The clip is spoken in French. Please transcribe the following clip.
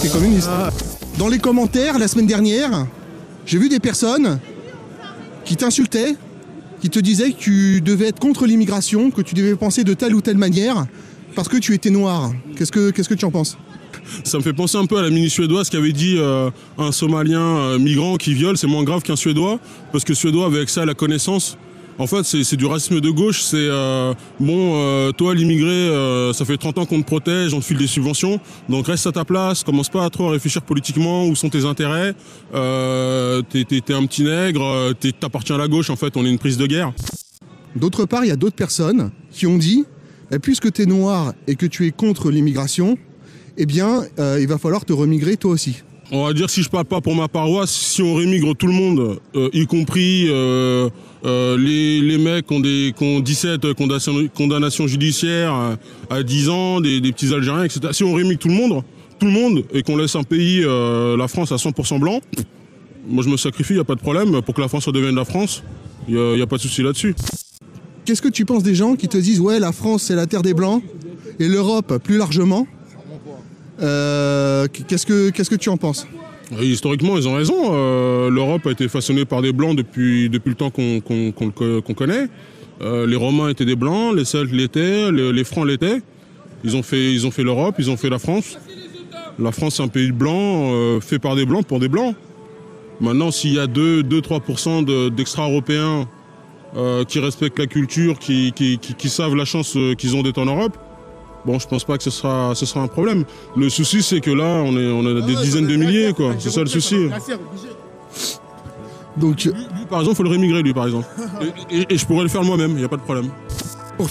était communiste. Dans les commentaires, la semaine dernière, j'ai vu des personnes qui t'insultaient, qui te disaient que tu devais être contre l'immigration, que tu devais penser de telle ou telle manière, parce que tu étais noir. Qu'est-ce que tu en penses? Ça me fait penser un peu à la ministre suédoise qui avait dit un Somalien migrant qui viole, c'est moins grave qu'un Suédois, parce que Suédois avait accès à la connaissance. En fait, c'est du racisme de gauche, c'est toi l'immigré, ça fait 30 ans qu'on te protège, on te file des subventions, donc reste à ta place, commence pas à trop réfléchir politiquement, où sont tes intérêts, t'es un petit nègre, t'appartiens à la gauche, en fait, on est une prise de guerre. D'autre part, il y a d'autres personnes qui ont dit, puisque tu es noir et que tu es contre l'immigration, eh bien, il va falloir te remigrer toi aussi. On va dire, si je parle pas pour ma paroisse, si on rémigre tout le monde, y compris les mecs qui ont 17 condamnations judiciaires à 10 ans, des petits Algériens, etc. Si on rémigre tout le monde, et qu'on laisse un pays, la France, à 100% blanc, moi je me sacrifie, il n'y a pas de problème, pour que la France redevienne la France, il n'y a pas de souci là-dessus. Qu'est-ce que tu penses des gens qui te disent « Ouais, la France, c'est la terre des Blancs, et l'Europe, plus largement ». Qu'est-ce que tu en penses? Et historiquement, ils ont raison. L'Europe a été façonnée par des Blancs depuis le temps qu'on connaît. Les Romains étaient des Blancs, les Celtes l'étaient, les Francs l'étaient. Ils ont fait l'Europe, ils ont fait la France. La France, c'est un pays de Blancs, fait par des Blancs pour des Blancs. Maintenant, s'il y a 2-3% d'extra-européens qui respectent la culture, qui savent la chance qu'ils ont d'être en Europe, bon, je pense pas que ce sera un problème. Le souci, c'est que là, on a des dizaines de milliers, quoi. C'est ça le souci. Donc, lui, par exemple, il faut le rémigrer, lui, par exemple. Et je pourrais le faire moi-même, il n'y a pas de problème.